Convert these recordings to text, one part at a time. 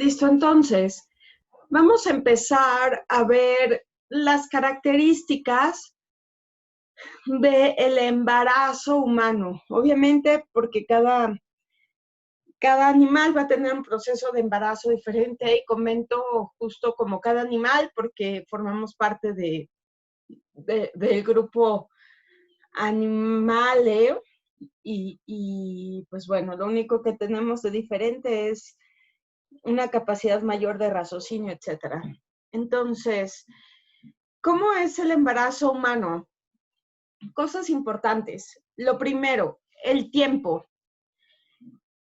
Listo, entonces, vamos a empezar a ver las características del embarazo humano. Obviamente, porque cada animal va a tener un proceso de embarazo diferente y comento justo como cada animal porque formamos parte del grupo Animale y pues bueno, lo único que tenemos de diferente es una capacidad mayor de raciocinio, etcétera. Entonces, ¿cómo es el embarazo humano? Cosas importantes. Lo primero, el tiempo.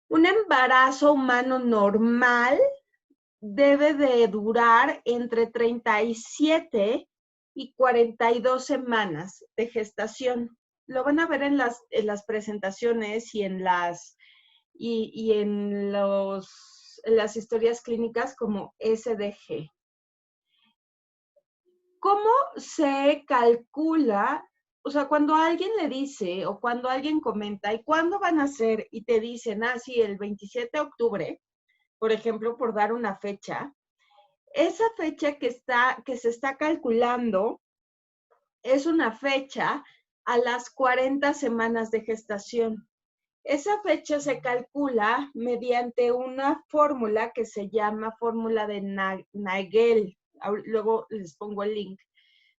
Un embarazo humano normal debe de durar entre 37 y 42 semanas de gestación. Lo van a ver en las presentaciones y en las historias clínicas como SDG. ¿Cómo se calcula? O sea, cuando alguien le dice o cuando alguien comenta, ¿y cuándo van a ser? Y te dicen, sí, el 27 de octubre, por ejemplo, por dar una fecha, esa fecha que se está calculando es una fecha a las 40 semanas de gestación. Esa fecha se calcula mediante una fórmula que se llama fórmula de Nagel. Luego les pongo el link.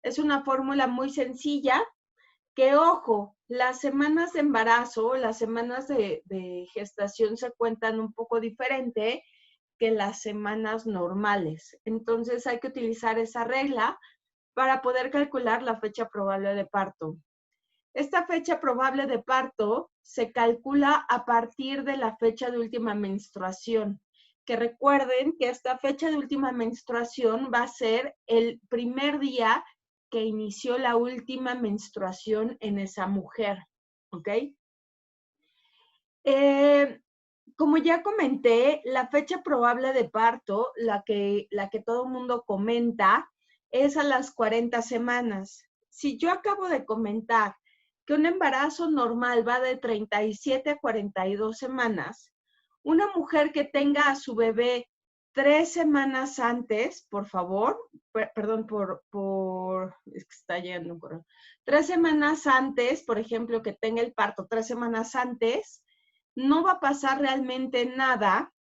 Es una fórmula muy sencilla que, ojo, las semanas de embarazo, las semanas de gestación se cuentan un poco diferente que las semanas normales. Entonces hay que utilizar esa regla para poder calcular la fecha probable de parto. Esta fecha probable de parto se calcula a partir de la fecha de última menstruación. Que recuerden que esta fecha de última menstruación va a ser el primer día que inició la última menstruación en esa mujer. ¿Ok? Como ya comenté, la fecha probable de parto, la que todo el mundo comenta, es a las 40 semanas. Si yo acabo de comentar que un embarazo normal va de 37 a 42 semanas, una mujer que tenga a su bebé 3 semanas antes, por favor, perdón, es que está llegando un correo. 3 semanas antes, por ejemplo, que tenga el parto 3 semanas antes, no va a pasar realmente nada,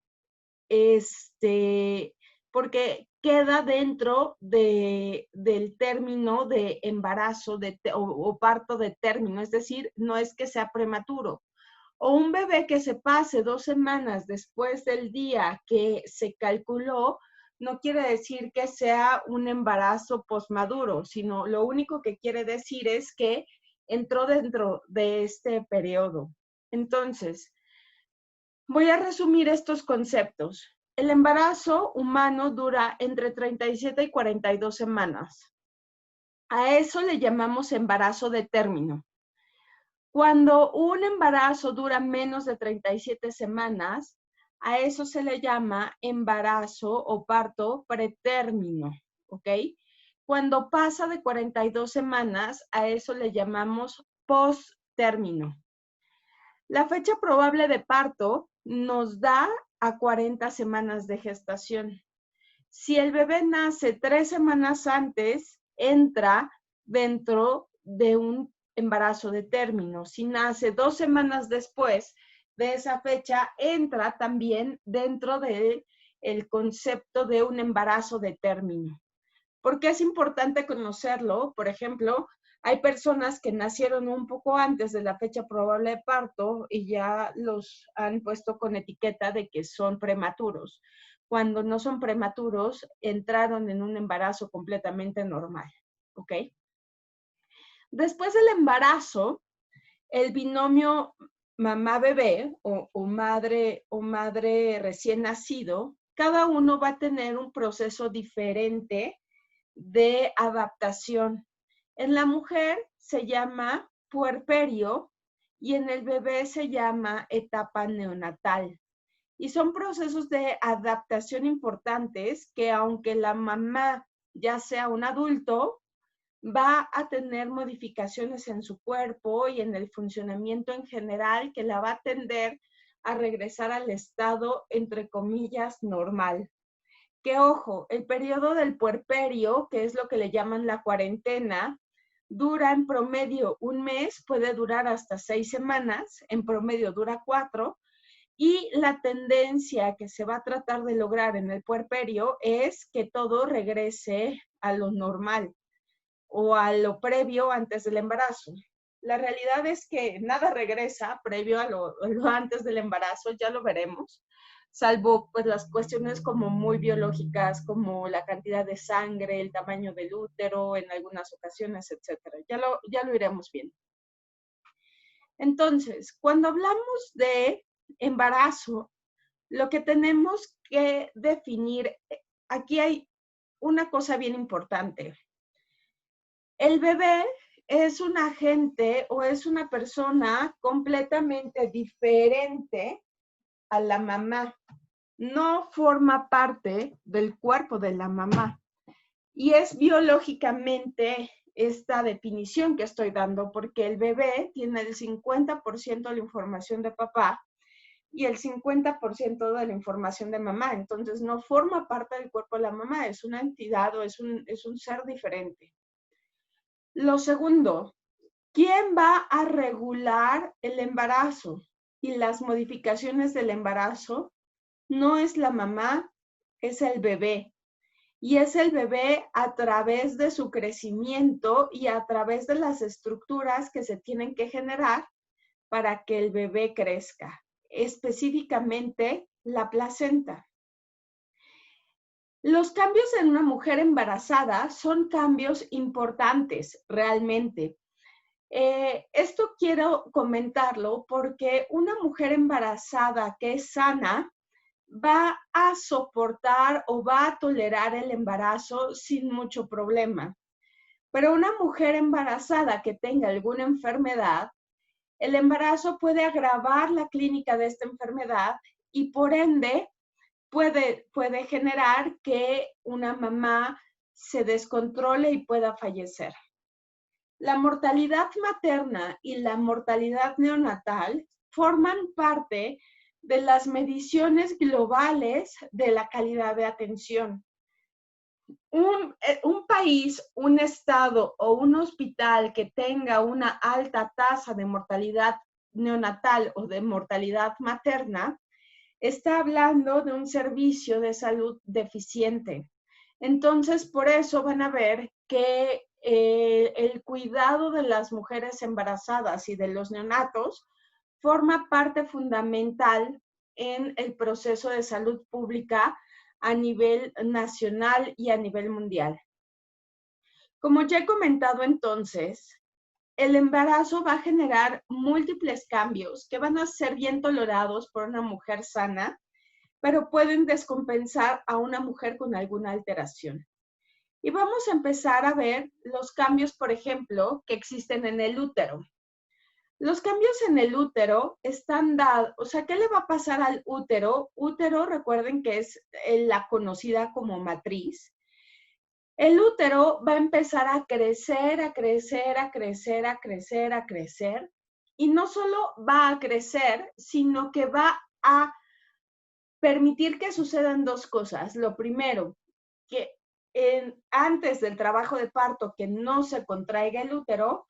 porque queda dentro del término de embarazo o parto de término, es decir, no es que sea prematuro. O un bebé que se pase 2 semanas después del día que se calculó, no quiere decir que sea un embarazo posmaduro, sino lo único que quiere decir es que entró dentro de este periodo. Entonces, voy a resumir estos conceptos. El embarazo humano dura entre 37 y 42 semanas. A eso le llamamos embarazo de término. Cuando un embarazo dura menos de 37 semanas, a eso se le llama embarazo o parto pretérmino, ¿ok? Cuando pasa de 42 semanas, a eso le llamamos posttérmino. La fecha probable de parto nos da a 40 semanas de gestación. Si el bebé nace 3 semanas antes, entra dentro de un embarazo de término. Si nace 2 semanas después de esa fecha, entra también dentro del concepto de un embarazo de término. ¿Por qué es importante conocerlo? Por ejemplo, hay personas que nacieron un poco antes de la fecha probable de parto y ya los han puesto con etiqueta de que son prematuros. Cuando no son prematuros, entraron en un embarazo completamente normal. ¿Ok? Después del embarazo, el binomio mamá-bebé o madre recién nacido, cada uno va a tener un proceso diferente de adaptación. En la mujer se llama puerperio y en el bebé se llama etapa neonatal. Y son procesos de adaptación importantes que, aunque la mamá ya sea un adulto, va a tener modificaciones en su cuerpo y en el funcionamiento en general que la va a tender a regresar al estado, entre comillas, normal. Que ojo, el periodo del puerperio, que es lo que le llaman la cuarentena, dura en promedio un mes, puede durar hasta 6 semanas, en promedio dura 4, y la tendencia que se va a tratar de lograr en el puerperio es que todo regrese a lo normal o a lo previo antes del embarazo. La realidad es que nada regresa previo a lo antes del embarazo, ya lo veremos, salvo pues las cuestiones como muy biológicas, como la cantidad de sangre, el tamaño del útero en algunas ocasiones, etcétera. Ya lo iremos viendo. Entonces, cuando hablamos de embarazo, lo que tenemos que definir, aquí hay una cosa bien importante. El bebé es un agente o es una persona completamente diferente a la mamá. No forma parte del cuerpo de la mamá. Y es biológicamente esta definición que estoy dando, porque el bebé tiene el 50% de la información de papá y el 50% de la información de mamá. Entonces no forma parte del cuerpo de la mamá, es una entidad o es un ser diferente. Lo segundo, ¿quién va a regular el embarazo y las modificaciones del embarazo? No es la mamá, es el bebé. Y es el bebé a través de su crecimiento y a través de las estructuras que se tienen que generar para que el bebé crezca, específicamente la placenta. Los cambios en una mujer embarazada son cambios importantes realmente. Esto quiero comentarlo porque una mujer embarazada que es sana va a soportar o va a tolerar el embarazo sin mucho problema. Pero una mujer embarazada que tenga alguna enfermedad, el embarazo puede agravar la clínica de esta enfermedad y por ende puede generar que una mamá se descontrole y pueda fallecer. La mortalidad materna y la mortalidad neonatal forman parte de las mediciones globales de la calidad de atención. Un país, un estado o un hospital que tenga una alta tasa de mortalidad neonatal o de mortalidad materna, está hablando de un servicio de salud deficiente. Entonces, por eso van a ver que el cuidado de las mujeres embarazadas y de los neonatos forma parte fundamental en el proceso de salud pública a nivel nacional y a nivel mundial. Como ya he comentado entonces, el embarazo va a generar múltiples cambios que van a ser bien tolerados por una mujer sana, pero pueden descompensar a una mujer con alguna alteración. Y vamos a empezar a ver los cambios, por ejemplo, que existen en el útero. Los cambios en el útero están dados, o sea, ¿qué le va a pasar al útero? Útero, recuerden que es la conocida como matriz. El útero va a empezar a crecer, a crecer, a crecer, a crecer, a crecer. Y no solo va a crecer, sino que va a permitir que sucedan dos cosas. Lo primero, que antes del trabajo de parto, que no se contraiga el útero.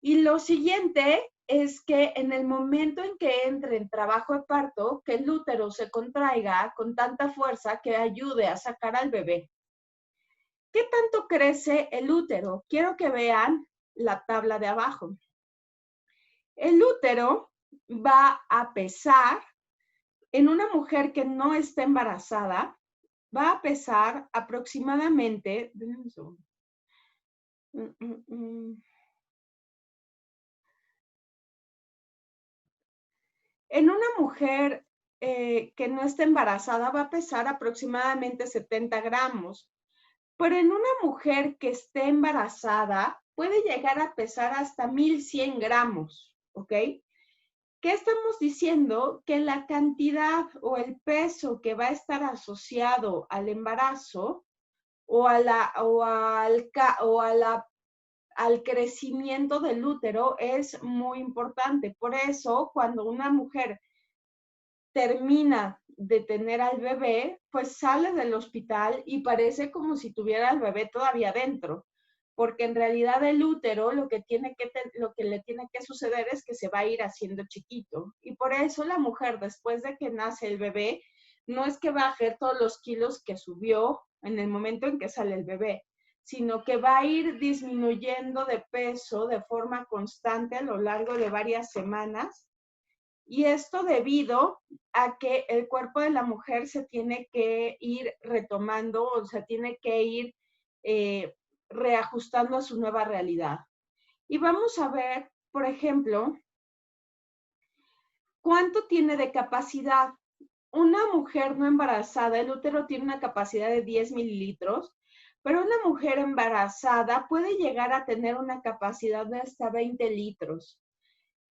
Y lo siguiente es que en el momento en que entre en trabajo de parto, que el útero se contraiga con tanta fuerza que ayude a sacar al bebé. ¿Qué tanto crece el útero? Quiero que vean la tabla de abajo. El útero va a pesar, en una mujer que no está embarazada, va a pesar aproximadamente, en una mujer que no está embarazada va a pesar aproximadamente 70 gramos, pero en una mujer que esté embarazada puede llegar a pesar hasta 1100 gramos, ¿ok? ¿Qué estamos diciendo? Que la cantidad o el peso que va a estar asociado al embarazo o al crecimiento del útero es muy importante. Por eso, cuando una mujer termina de tener al bebé, pues sale del hospital y parece como si tuviera al bebé todavía dentro, porque en realidad el útero lo que le tiene que suceder es que se va a ir haciendo chiquito. Y por eso la mujer, después de que nace el bebé, no es que baje todos los kilos que subió en el momento en que sale el bebé, sino que va a ir disminuyendo de peso de forma constante a lo largo de varias semanas. Y esto debido a que el cuerpo de la mujer se tiene que ir retomando, o sea, tiene que ir reajustando a su nueva realidad. Y vamos a ver, por ejemplo, cuánto tiene de capacidad. Una mujer no embarazada, el útero tiene una capacidad de 10 mililitros, pero una mujer embarazada puede llegar a tener una capacidad de hasta 20 litros.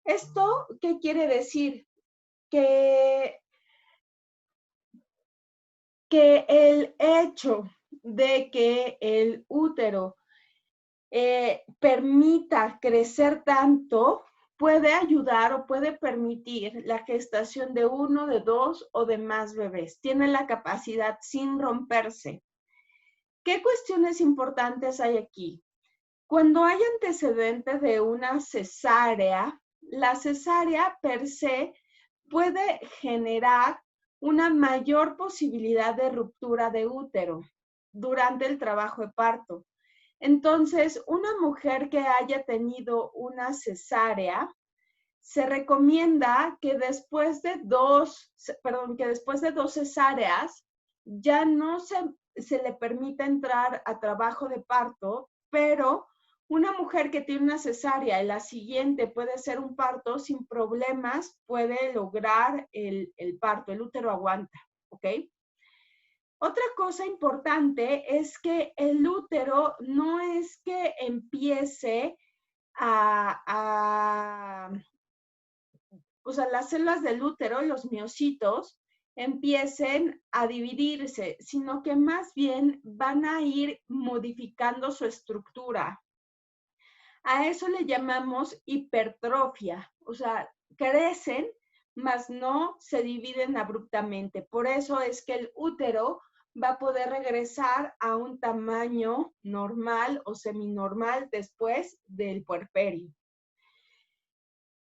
¿Esto qué quiere decir? Que el hecho de que el útero permita crecer tanto puede ayudar o puede permitir la gestación de uno, de dos o de más bebés. Tiene la capacidad sin romperse. ¿Qué cuestiones importantes hay aquí? Cuando hay antecedentes de una cesárea, la cesárea per se puede generar una mayor posibilidad de ruptura de útero durante el trabajo de parto. Entonces, una mujer que haya tenido una cesárea, se recomienda que después de dos cesáreas ya no se le permita entrar a trabajo de parto, pero una mujer que tiene una cesárea y la siguiente puede ser un parto sin problemas, puede lograr el parto, el útero aguanta, ¿ok? Otra cosa importante es que el útero no es que empiece o sea, las células del útero, los miocitos, empiecen a dividirse, sino que más bien van a ir modificando su estructura. A eso le llamamos hipertrofia, o sea, crecen, mas no se dividen abruptamente. Por eso es que el útero va a poder regresar a un tamaño normal o seminormal después del puerperio.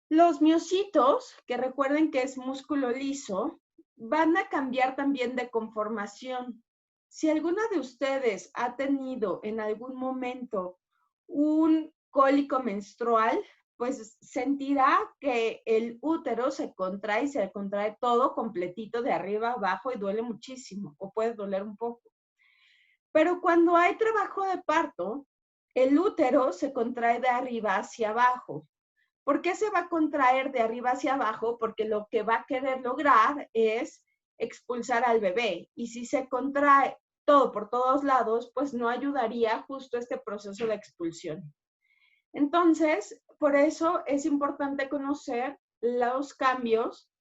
Los miocitos, que recuerden que es músculo liso, van a cambiar también de conformación. Si alguna de ustedes ha tenido en algún momento un cólico menstrual, pues sentirá que el útero se contrae todo completito de arriba a abajo y duele muchísimo o puede doler un poco. Pero cuando hay trabajo de parto, el útero se contrae de arriba hacia abajo. ¿Por qué se va a contraer de arriba hacia abajo? Porque lo que va a querer lograr es expulsar al bebé. Y si se contrae todo por todos lados, pues no ayudaría justo este proceso de expulsión. Entonces, por eso es importante conocer los cambios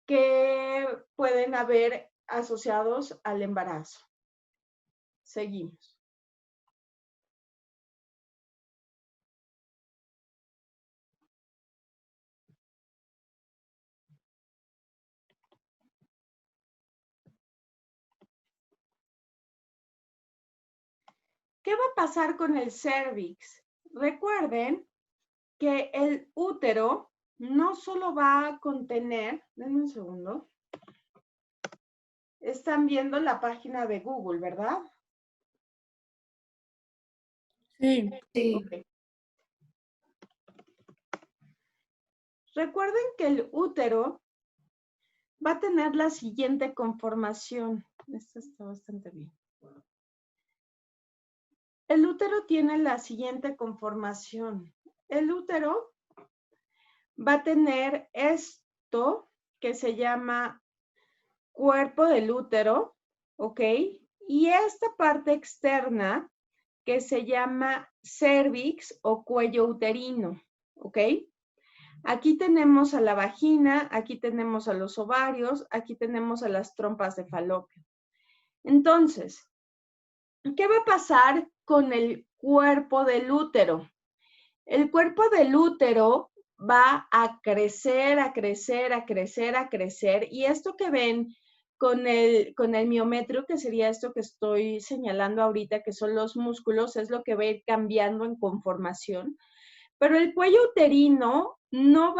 que pueden haber asociados al embarazo. Seguimos. ¿Qué va a pasar con el cérvix? Recuerden que el útero no solo va a contener, denme un segundo, están viendo la página de Google, ¿verdad? Sí. Sí. Okay. Recuerden que el útero va a tener la siguiente conformación. Esta está bastante bien. El útero tiene la siguiente conformación. El útero va a tener esto que se llama cuerpo del útero, ¿ok? Y esta parte externa que se llama cervix o cuello uterino, ¿ok? Aquí tenemos a la vagina, aquí tenemos a los ovarios, aquí tenemos a las trompas de falopio. Entonces, ¿qué va a pasar con el cuerpo del útero? El cuerpo del útero va a crecer, a crecer, a crecer, a crecer. Y esto que ven con el miometrio, que sería esto que estoy señalando ahorita, que son los músculos, es lo que va a ir cambiando en conformación. Pero el cuello uterino no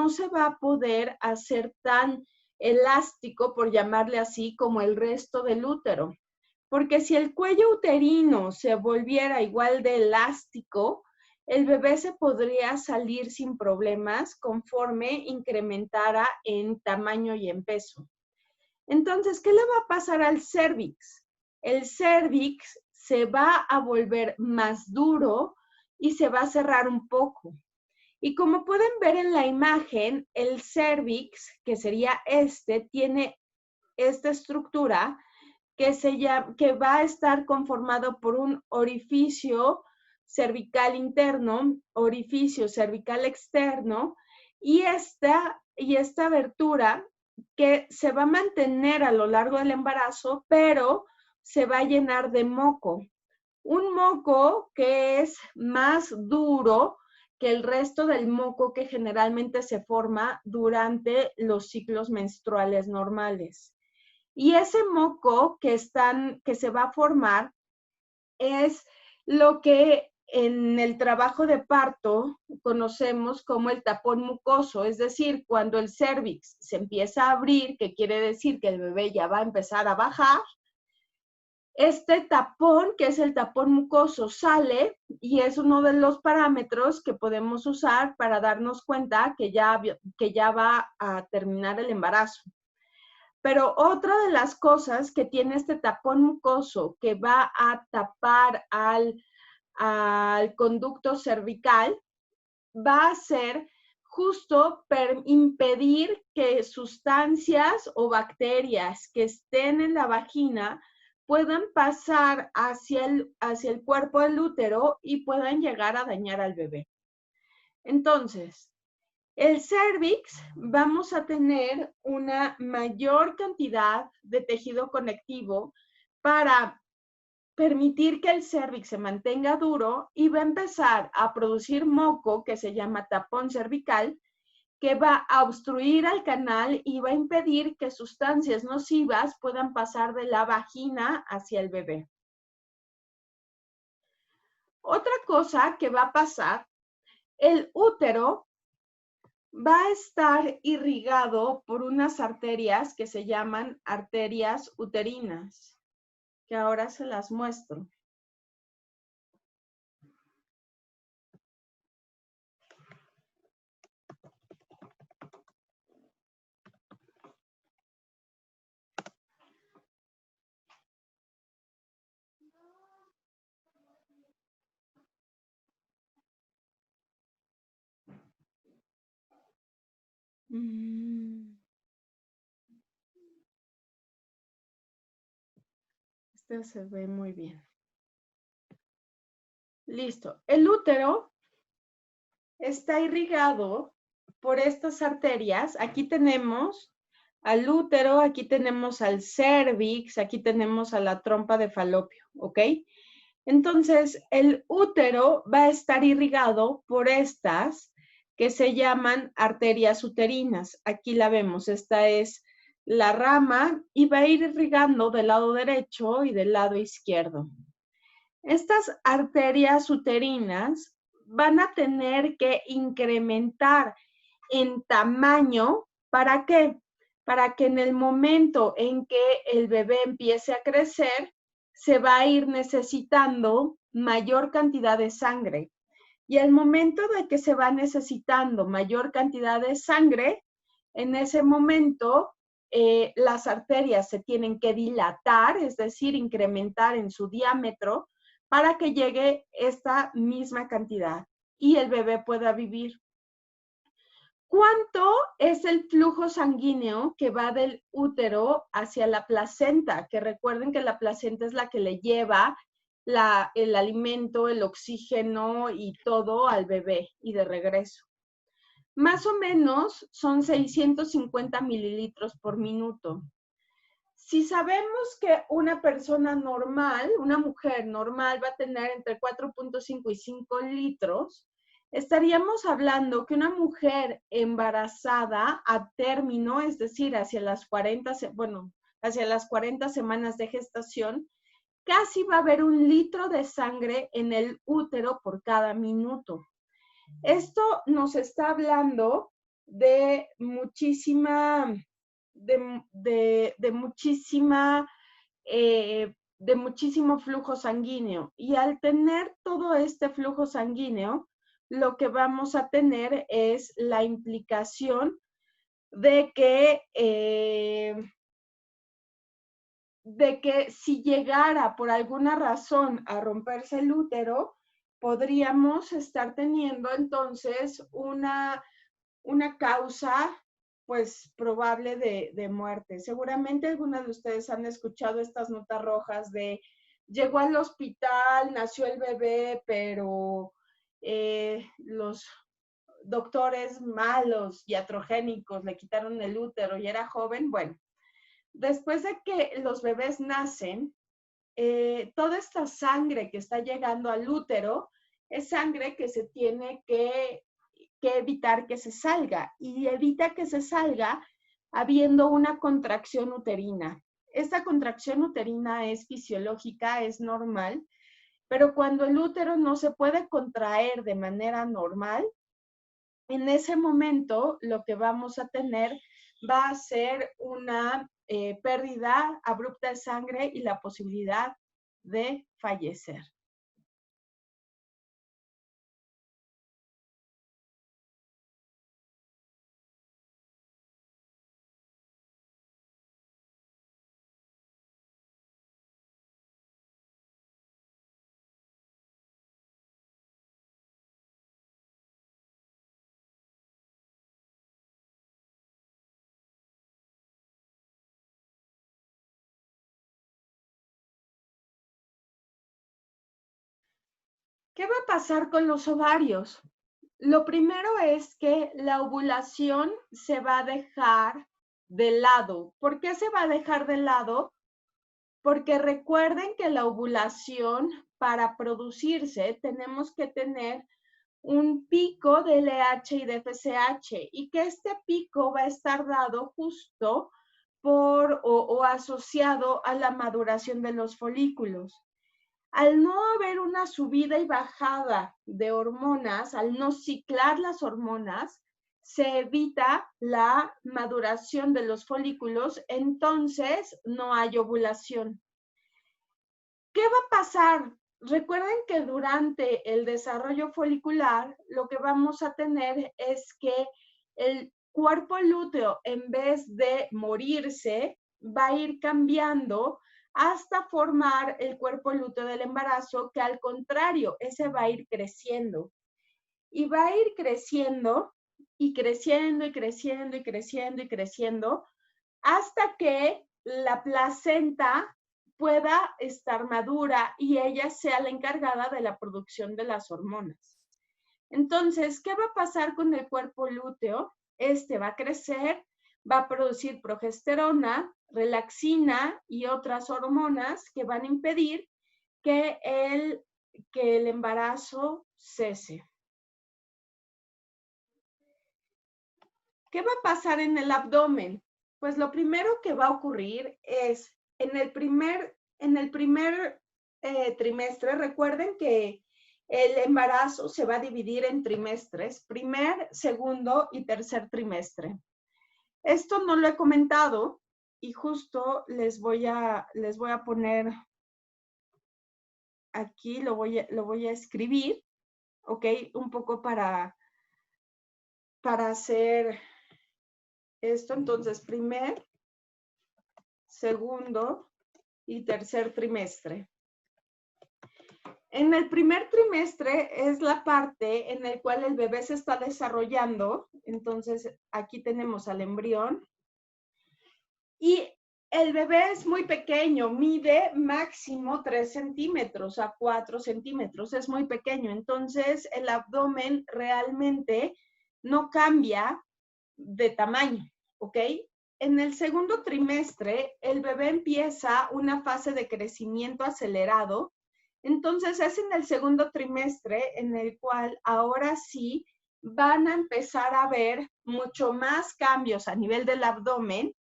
se va a poder hacer tan elástico, por llamarle así, como el resto del útero. Porque si el cuello uterino se volviera igual de elástico, el bebé se podría salir sin problemas conforme incrementara en tamaño y en peso. Entonces, ¿qué le va a pasar al cérvix? El cérvix se va a volver más duro y se va a cerrar un poco. Y como pueden ver en la imagen, el cérvix, que sería tiene esta estructura que va a estar conformado por un orificio cervical interno, orificio cervical externo, y esta abertura que se va a mantener a lo largo del embarazo, pero se va a llenar de moco. Un moco que es más duro que el resto del moco que generalmente se forma durante los ciclos menstruales normales. Y ese moco que se va a formar es lo que en el trabajo de parto conocemos como el tapón mucoso, es decir, cuando el cérvix se empieza a abrir, que quiere decir que el bebé ya va a empezar a bajar, este tapón, que es el tapón mucoso, sale y es uno de los parámetros que podemos usar para darnos cuenta que ya va a terminar el embarazo. Pero otra de las cosas que tiene este tapón mucoso que va a tapar al conducto cervical va a ser justo impedir que sustancias o bacterias que estén en la vagina puedan pasar hacia el cuerpo del útero y puedan llegar a dañar al bebé. Entonces, el cérvix vamos a tener una mayor cantidad de tejido conectivo para permitir que el cérvix se mantenga duro y va a empezar a producir moco que se llama tapón cervical, que va a obstruir al canal y va a impedir que sustancias nocivas puedan pasar de la vagina hacia el bebé. Otra cosa que va a pasar, el útero va a estar irrigado por unas arterias que se llaman arterias uterinas, que ahora se las muestro. Este se ve muy bien. Listo. El útero está irrigado por estas arterias. Aquí tenemos al útero, aquí tenemos al cérvix, aquí tenemos a la trompa de falopio, ¿ok? Entonces, el útero va a estar irrigado por estas que se llaman arterias uterinas. Aquí la vemos, esta es la rama y va a ir irrigando del lado derecho y del lado izquierdo. Estas arterias uterinas van a tener que incrementar en tamaño. ¿Para qué? Para que en el momento en que el bebé empiece a crecer, se va a ir necesitando mayor cantidad de sangre. Y al momento de que se va necesitando mayor cantidad de sangre, en ese momento las arterias se tienen que dilatar, es decir, incrementar en su diámetro para que llegue esta misma cantidad y el bebé pueda vivir. ¿Cuánto es el flujo sanguíneo que va del útero hacia la placenta? Que recuerden que la placenta es la que le lleva el alimento, el oxígeno y todo al bebé y de regreso. Más o menos son 650 mililitros por minuto. Si sabemos que una persona normal, una mujer normal va a tener entre 4.5 y 5 litros, estaríamos hablando que una mujer embarazada a término, es decir, hacia las 40 semanas de gestación, casi va a haber 1 litro de sangre en el útero por cada minuto. Esto nos está hablando de muchísima, de muchísimo flujo sanguíneo. Y al tener todo este flujo sanguíneo, lo que vamos a tener es la implicación de que si llegara por alguna razón a romperse el útero, podríamos estar teniendo entonces una causa pues probable de muerte. Seguramente algunas de ustedes han escuchado estas notas rojas de llegó al hospital, nació el bebé, pero los doctores malos, iatrogénicos, le quitaron el útero y era joven. Bueno, después de que los bebés nacen, toda esta sangre que está llegando al útero es sangre que se tiene que evitar que se salga, y evita que se salga habiendo una contracción uterina. Esta contracción uterina es fisiológica, es normal, pero cuando el útero no se puede contraer de manera normal, en ese momento lo que vamos a tener va a ser una pérdida abrupta de sangre y la posibilidad de fallecer. ¿Qué va a pasar con los ovarios? Lo primero es que la ovulación se va a dejar de lado. ¿Por qué se va a dejar de lado? Porque recuerden que la ovulación, para producirse, tenemos que tener un pico de LH y de FSH, y que este pico va a estar dado justo por o asociado a la maduración de los folículos. Al no haber una subida y bajada de hormonas, al no ciclar las hormonas, se evita la maduración de los folículos, entonces no hay ovulación. ¿Qué va a pasar? Recuerden que durante el desarrollo folicular, lo que vamos a tener es que el cuerpo lúteo, en vez de morirse, va a ir cambiando hasta formar el cuerpo lúteo del embarazo, que al contrario, ese va a ir creciendo. Y va a ir creciendo y creciendo y creciendo y creciendo y creciendo hasta que la placenta pueda estar madura y ella sea la encargada de la producción de las hormonas. Entonces, ¿qué va a pasar con el cuerpo lúteo? Este va a crecer, va a producir progesterona, relaxina y otras hormonas que van a impedir que el embarazo cese. ¿Qué va a pasar en el abdomen? Pues lo primero que va a ocurrir es en el primer trimestre. Recuerden que el embarazo se va a dividir en trimestres: primer, segundo y tercer trimestre. Esto no lo he comentado y justo les voy a poner aquí, lo voy a escribir, ¿ok? Un poco para hacer esto. Entonces, primer, segundo y tercer trimestre. En el primer trimestre es la parte en la cual el bebé se está desarrollando. Entonces, aquí tenemos al embrión. Y el bebé es muy pequeño, mide máximo 3 centímetros a 4 centímetros, es muy pequeño. Entonces, el abdomen realmente no cambia de tamaño, ¿ok? En el segundo trimestre, el bebé empieza una fase de crecimiento acelerado Entonces es en el segundo trimestre en el cual ahora sí van a empezar a ver mucho más cambios a nivel del abdomen.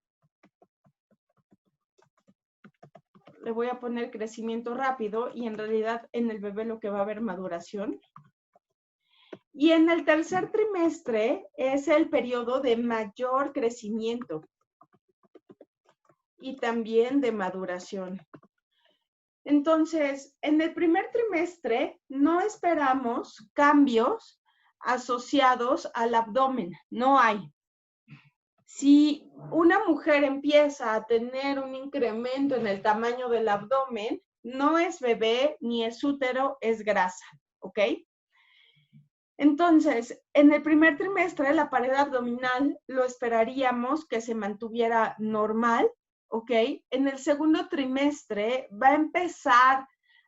Le voy a poner crecimiento rápido y en realidad en el bebé lo que va a haber maduración. Y en el tercer trimestre es el periodo de mayor crecimiento y también de maduración. Entonces, en el primer trimestre no esperamos cambios asociados al abdomen, no hay. Si una mujer empieza a tener un incremento en el tamaño del abdomen, no es bebé ni es útero, es grasa, ¿ok? Entonces, en el primer trimestre, la pared abdominal lo esperaríamos que se mantuviera normal, ¿ok? En el segundo trimestre va a empezar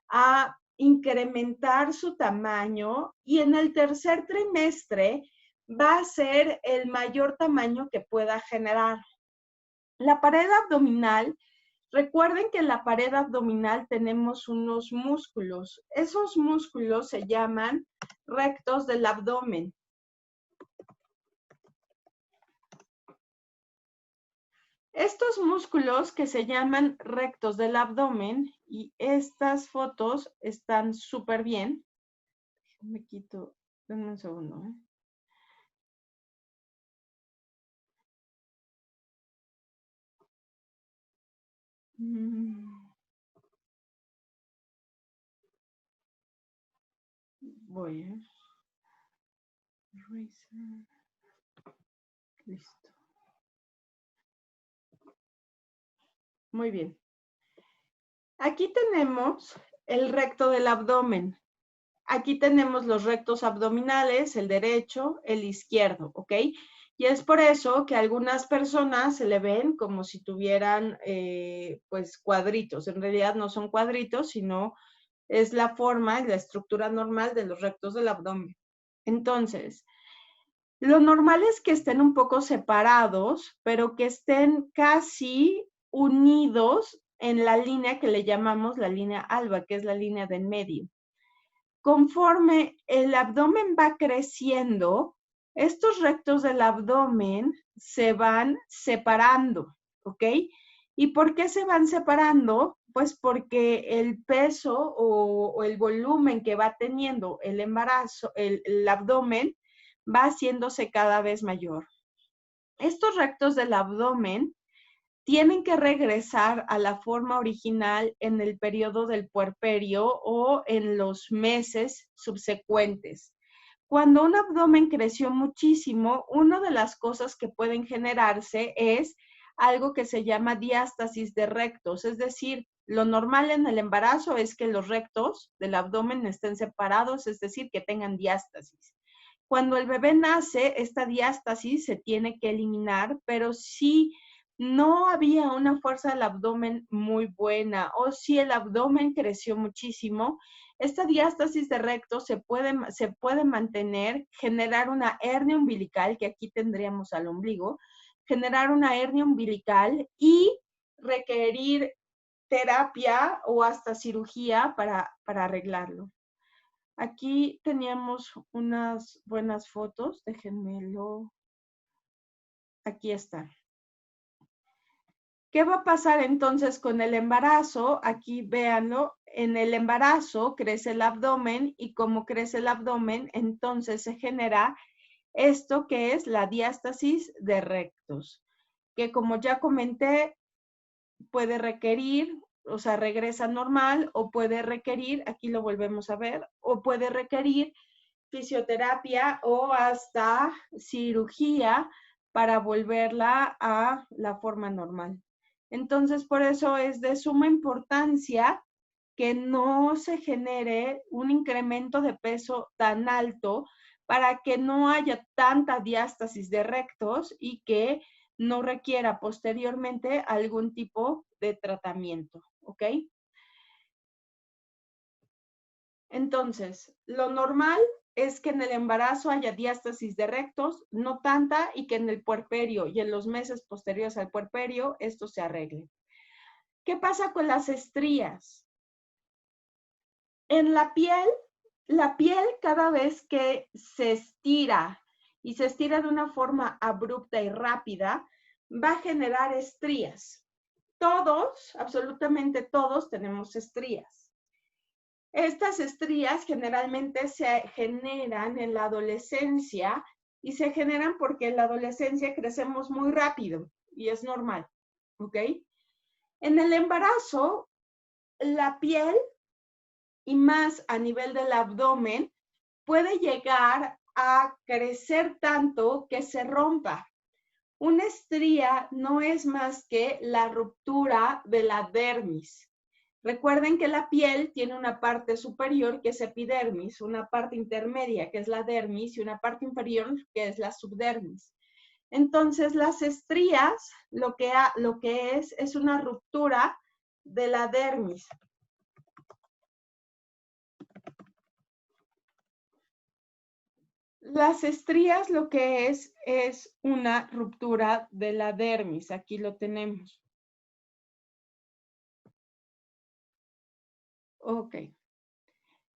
a incrementar su tamaño y en el tercer trimestre va a ser el mayor tamaño que pueda generar. La pared abdominal, recuerden que en la pared abdominal tenemos unos músculos. Esos músculos se llaman rectos del abdomen. Estos músculos que se llaman rectos del abdomen, y estas fotos están súper bien. Me quito, denme un segundo. Voy, listo. Muy bien. Aquí tenemos el recto del abdomen. Aquí tenemos los rectos abdominales, el derecho, el izquierdo, ¿ok? Y es por eso que a algunas personas se le ven como si tuvieran, pues, cuadritos. En realidad no son cuadritos, sino es la forma y la estructura normal de los rectos del abdomen. Entonces, lo normal es que estén un poco separados, pero que estén casi unidos en la línea que le llamamos la línea alba, que es la línea de en medio. Conforme el abdomen va creciendo, estos rectos del abdomen se van separando, ¿ok? ¿Y por qué se van separando? Pues porque el peso o el volumen que va teniendo el embarazo, el abdomen, va haciéndose cada vez mayor. Estos rectos del abdomen tienen que regresar a la forma original en el periodo del puerperio o en los meses subsecuentes. Cuando un abdomen creció muchísimo, una de las cosas que pueden generarse es algo que se llama diástasis de rectos, es decir, lo normal en el embarazo es que los rectos del abdomen estén separados, es decir, que tengan diástasis. Cuando el bebé nace, esta diástasis se tiene que eliminar, pero si no había una fuerza del abdomen muy buena o si el abdomen creció muchísimo, esta diástasis de recto se puede mantener, generar una hernia umbilical, que aquí tendríamos al ombligo, generar una hernia umbilical y requerir terapia o hasta cirugía para arreglarlo. Aquí teníamos unas buenas fotos, déjenmelo. Aquí está. ¿Qué va a pasar entonces con el embarazo? Aquí véanlo, en el embarazo crece el abdomen y como crece el abdomen, entonces se genera esto que es la diástasis de rectos, que como ya comenté, puede requerir, o sea, regresa normal o puede requerir, aquí lo volvemos a ver, o puede requerir fisioterapia o hasta cirugía para volverla a la forma normal. Entonces, por eso es de suma importancia que no se genere un incremento de peso tan alto para que no haya tanta diástasis de rectos y que no requiera posteriormente algún tipo de tratamiento, ¿ok? Entonces, lo normal es que en el embarazo haya diástasis de rectos, no tanta, y que en el puerperio y en los meses posteriores al puerperio esto se arregle. ¿Qué pasa con las estrías? En la piel cada vez que se estira y se estira de una forma abrupta y rápida, va a generar estrías. Todos, absolutamente todos, tenemos estrías. Estas estrías generalmente se generan en la adolescencia y se generan porque en la adolescencia crecemos muy rápido y es normal, ¿ok? En el embarazo, la piel y más a nivel del abdomen puede llegar a crecer tanto que se rompa. Una estría no es más que la ruptura de la dermis. Recuerden que la piel tiene una parte superior que es epidermis, una parte intermedia que es la dermis y una parte inferior que es la subdermis. Entonces, las estrías lo que es una ruptura de la dermis. Las estrías lo que es una ruptura de la dermis. Aquí lo tenemos. Ok.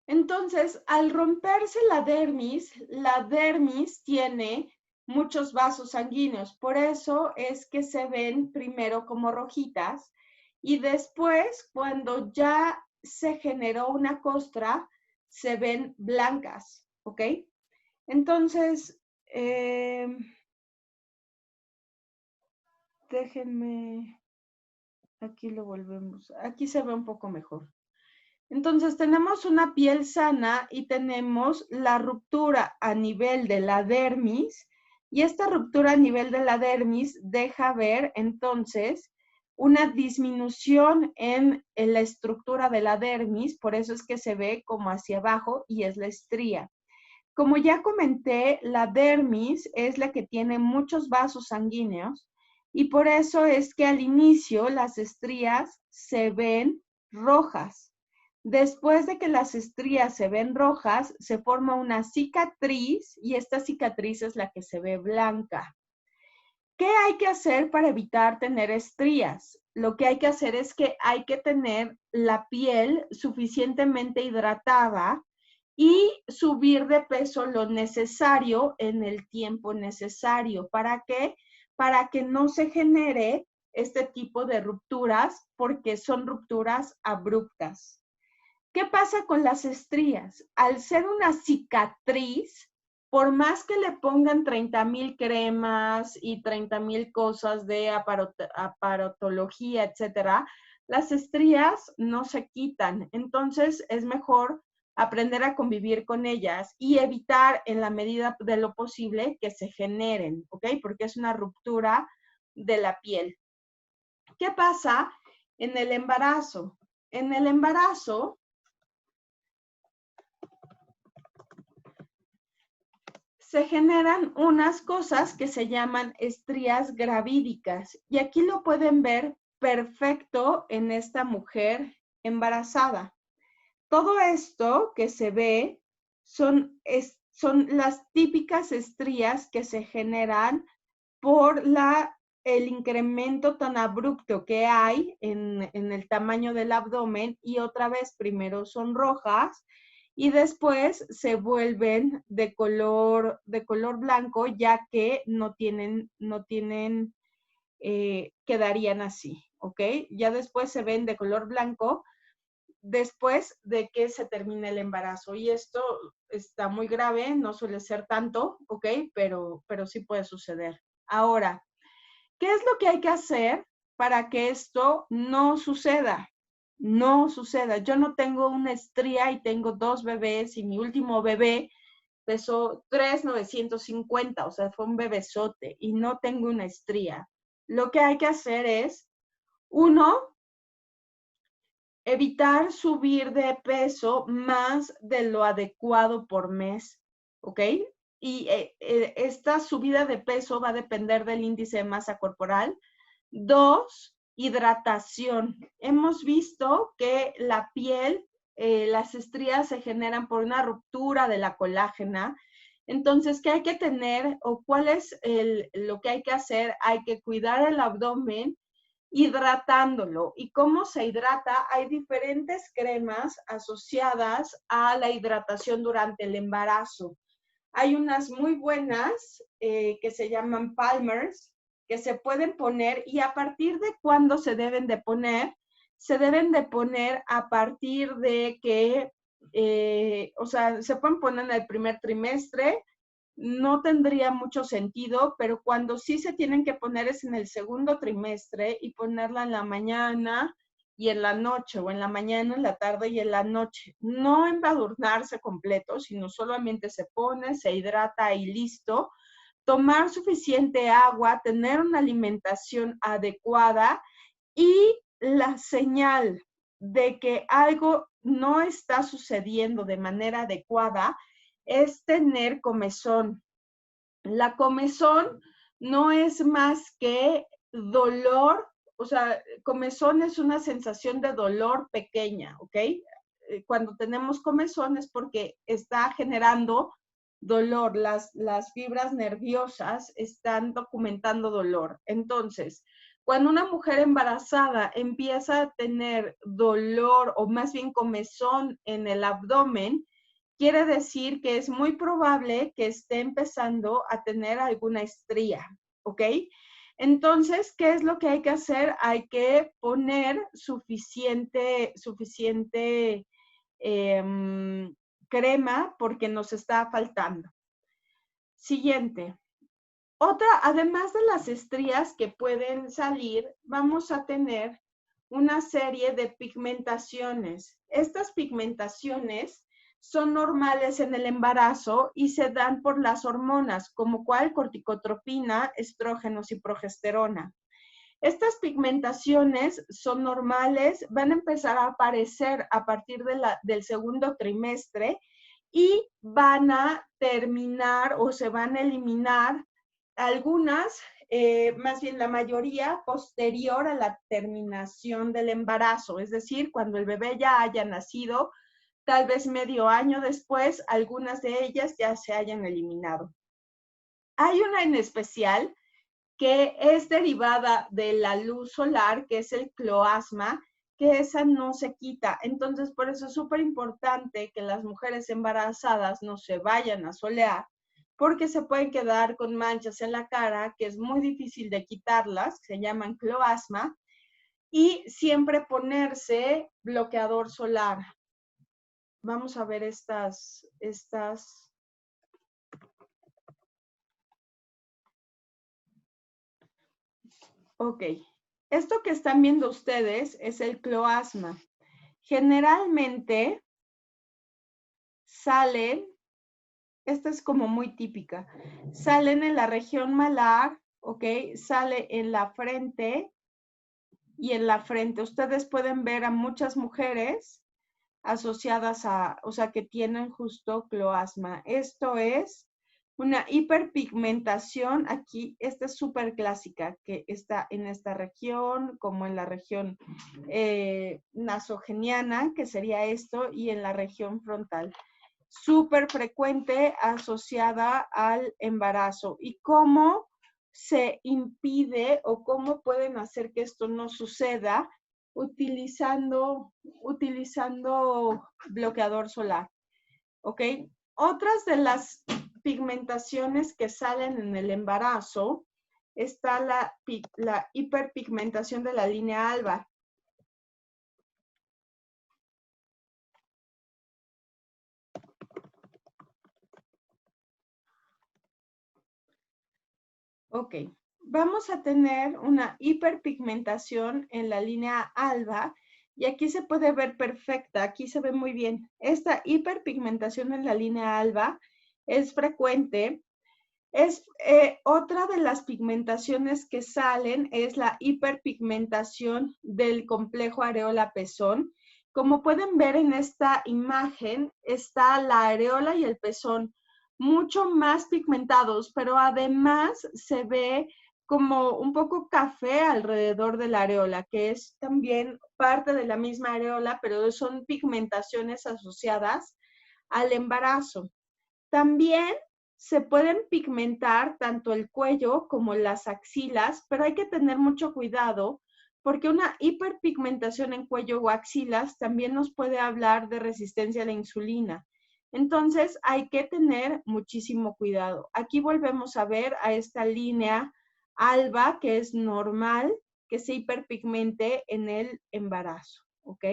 Entonces, al romperse la dermis tiene muchos vasos sanguíneos. Por eso es que se ven primero como rojitas y después, cuando ya se generó una costra, se ven blancas, ¿ok? Entonces, déjenme, aquí lo volvemos, aquí se ve un poco mejor. Entonces tenemos una piel sana y tenemos la ruptura a nivel de la dermis y esta ruptura a nivel de la dermis deja ver entonces una disminución en la estructura de la dermis, por eso es que se ve como hacia abajo y es la estría. Como ya comenté, la dermis es la que tiene muchos vasos sanguíneos y por eso es que al inicio las estrías se ven rojas. Después de que las estrías se ven rojas, se forma una cicatriz y esta cicatriz es la que se ve blanca. ¿Qué hay que hacer para evitar tener estrías? Lo que hay que hacer es que hay que tener la piel suficientemente hidratada y subir de peso lo necesario en el tiempo necesario. ¿Para qué? Para que no se genere este tipo de rupturas porque son rupturas abruptas. ¿Qué pasa con las estrías? Al ser una cicatriz, por más que le pongan 30,000 cremas y 30,000 cosas de aparatología, etcétera, las estrías no se quitan. Entonces, es mejor aprender a convivir con ellas y evitar en la medida de lo posible que se generen, ¿ok? Porque es una ruptura de la piel. ¿Qué pasa en el embarazo? En el embarazo, se generan unas cosas que se llaman estrías gravídicas. Y aquí lo pueden ver perfecto en esta mujer embarazada. Todo esto que se ve son las típicas estrías que se generan por el incremento tan abrupto que hay en el tamaño del abdomen y otra vez primero son rojas y después se vuelven de color blanco ya que no tienen quedarían así, ¿ok? Ya después se ven de color blanco después de que se termine el embarazo y esto está muy grave, no suele ser tanto, ¿ok? Pero sí puede suceder. Ahora, ¿qué es lo que hay que hacer para que esto no suceda? No suceda. Yo no tengo una estría y tengo 2 bebés y mi último bebé pesó 3,950, o sea, fue un bebesote y no tengo una estría. Lo que hay que hacer es, uno, evitar subir de peso más de lo adecuado por mes, ¿ok? Y esta subida de peso va a depender del índice de masa corporal. 2, hidratación. Hemos visto que la piel, las estrías se generan por una ruptura de la colágena. Entonces, ¿qué hay que tener o cuál es lo que hay que hacer? Hay que cuidar el abdomen hidratándolo. ¿Y cómo se hidrata? Hay diferentes cremas asociadas a la hidratación durante el embarazo. Hay unas muy buenas que se llaman Palmer's, que se pueden poner, y a partir de cuándo se deben de poner, se deben de poner a partir de que, o sea, se pueden poner en el primer trimestre, no tendría mucho sentido, pero cuando sí se tienen que poner es en el segundo trimestre y ponerla en la mañana y en la noche, o en la mañana, en la tarde y en la noche. No embadurnarse completo, sino solamente se pone, se hidrata y listo. Tomar suficiente agua, tener una alimentación adecuada, y la señal de que algo no está sucediendo de manera adecuada es tener comezón. La comezón no es más que dolor, o sea, comezón es una sensación de dolor pequeña, ¿ok? Cuando tenemos comezón es porque está generando dolor, las fibras nerviosas están documentando dolor. Entonces, cuando una mujer embarazada empieza a tener dolor o más bien comezón en el abdomen, quiere decir que es muy probable que esté empezando a tener alguna estría, ¿ok? Entonces, ¿qué es lo que hay que hacer? Hay que poner suficiente crema porque nos está faltando. Siguiente. Otra, además de las estrías que pueden salir, vamos a tener una serie de pigmentaciones. Estas pigmentaciones son normales en el embarazo y se dan por las hormonas, como cual corticotropina, estrógenos y progesterona. Estas pigmentaciones son normales, van a empezar a aparecer a partir del segundo trimestre y van a terminar o se van a eliminar algunas, más bien la mayoría, posterior a la terminación del embarazo, es decir, cuando el bebé ya haya nacido, tal vez medio año después, algunas de ellas ya se hayan eliminado. Hay una en especial que es derivada de la luz solar, que es el cloasma, que esa no se quita. Entonces, por eso es súper importante que las mujeres embarazadas no se vayan a solear, porque se pueden quedar con manchas en la cara, que es muy difícil de quitarlas, se llaman cloasma, y siempre ponerse bloqueador solar. Vamos a ver estas. Ok, esto que están viendo ustedes es el cloasma. Generalmente salen, esta es como muy típica, salen en la región malar, ok, sale en la frente y en la frente. Ustedes pueden ver a muchas mujeres asociadas a, o sea, que tienen justo cloasma. Esto es una hiperpigmentación. Aquí, esta es súper clásica, que está en esta región, como en la región nasogeniana, que sería esto, y en la región frontal. Súper frecuente asociada al embarazo. ¿Y cómo se impide o cómo pueden hacer que esto no suceda? Utilizando bloqueador solar, ¿ok? Otras de las pigmentaciones que salen en el embarazo está la hiperpigmentación de la línea alba. Ok, vamos a tener una hiperpigmentación en la línea alba y aquí se puede ver perfecta, aquí se ve muy bien. Esta hiperpigmentación en la línea alba es frecuente. Es otra de las pigmentaciones que salen es la hiperpigmentación del complejo areola-pezón. Como pueden ver en esta imagen, está la areola y el pezón mucho más pigmentados, pero además se ve como un poco café alrededor de la areola, que es también parte de la misma areola, pero son pigmentaciones asociadas al embarazo. También se pueden pigmentar tanto el cuello como las axilas, pero hay que tener mucho cuidado porque una hiperpigmentación en cuello o axilas también nos puede hablar de resistencia a la insulina. Entonces hay que tener muchísimo cuidado. Aquí volvemos a ver a esta línea alba, que es normal que se hiperpigmente en el embarazo, ¿ok?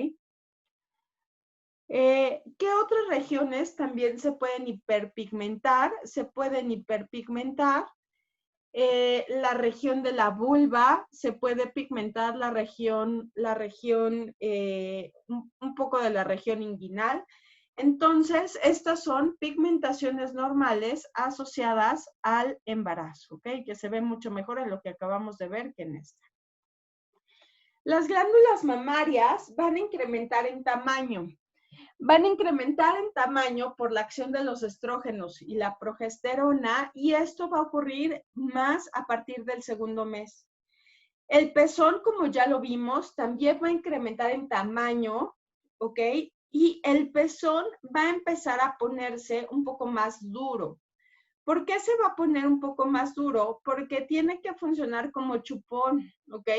¿Qué otras regiones también se pueden hiperpigmentar? Se pueden hiperpigmentar la región de la vulva, se puede pigmentar la región un poco de la región inguinal. Entonces, estas son pigmentaciones normales asociadas al embarazo, ¿ok? Que se ve mucho mejor en lo que acabamos de ver que en esta. Las glándulas mamarias van a incrementar en tamaño. Van a incrementar en tamaño por la acción de los estrógenos y la progesterona, y esto va a ocurrir más a partir del segundo mes. El pezón, como ya lo vimos, también va a incrementar en tamaño, ¿ok? Y el pezón va a empezar a ponerse un poco más duro. ¿Por qué se va a poner un poco más duro? Porque tiene que funcionar como chupón, ¿ok?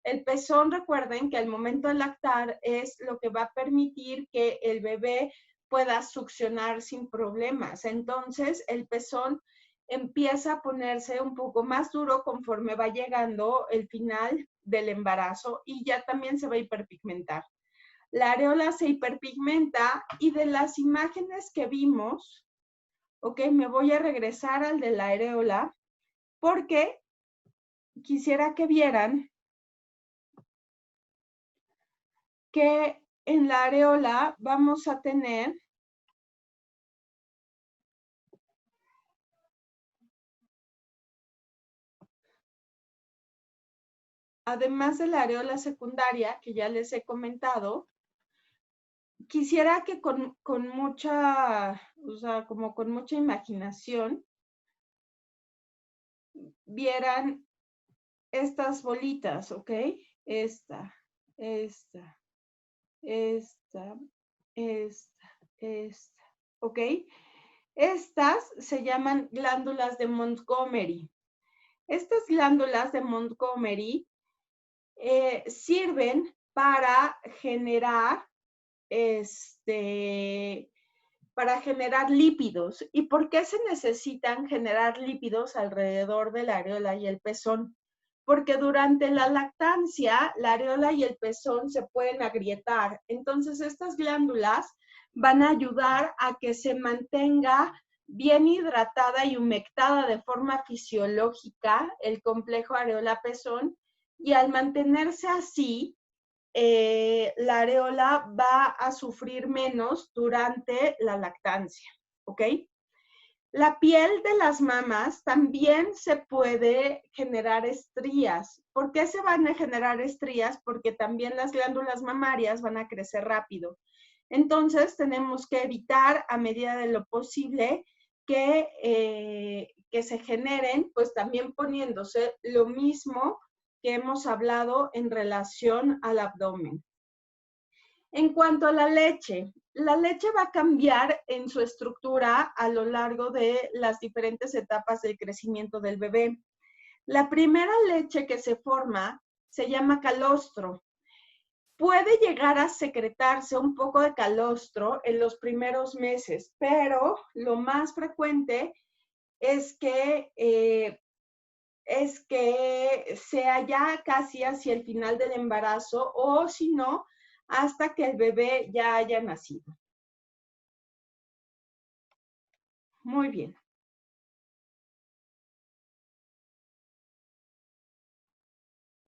El pezón, recuerden que al momento de lactar es lo que va a permitir que el bebé pueda succionar sin problemas. Entonces, el pezón empieza a ponerse un poco más duro conforme va llegando el final del embarazo y ya también se va a hiperpigmentar. La areola se hiperpigmenta y de las imágenes que vimos, ok, me voy a regresar al de la areola porque quisiera que vieran que en la areola vamos a tener además de la areola secundaria, que ya les he comentado, quisiera que con mucha, o sea, como con mucha imaginación, vieran estas bolitas, ¿ok? Esta, esta, esta, esta, ¿ok? Estas se llaman glándulas de Montgomery. Estas glándulas de Montgomery sirven para generar lípidos. ¿Y por qué se necesitan generar lípidos alrededor de la areola y el pezón? Porque durante la lactancia, la areola y el pezón se pueden agrietar. Entonces, estas glándulas van a ayudar a que se mantenga bien hidratada y humectada de forma fisiológica el complejo areola-pezón, y al mantenerse así, la areola va a sufrir menos durante la lactancia, ¿ok? La piel de las mamas también se puede generar estrías. ¿Por qué se van a generar estrías? Porque también las glándulas mamarias van a crecer rápido. Entonces, tenemos que evitar a medida de lo posible que se generen, pues también poniéndose lo mismo que hemos hablado en relación al abdomen. En cuanto a la leche va a cambiar en su estructura a lo largo de las diferentes etapas del crecimiento del bebé. La primera leche que se forma se llama calostro. Puede llegar a secretarse un poco de calostro en los primeros meses, pero lo más frecuente es que sea ya casi hacia el final del embarazo, o si no, hasta que el bebé ya haya nacido. Muy bien.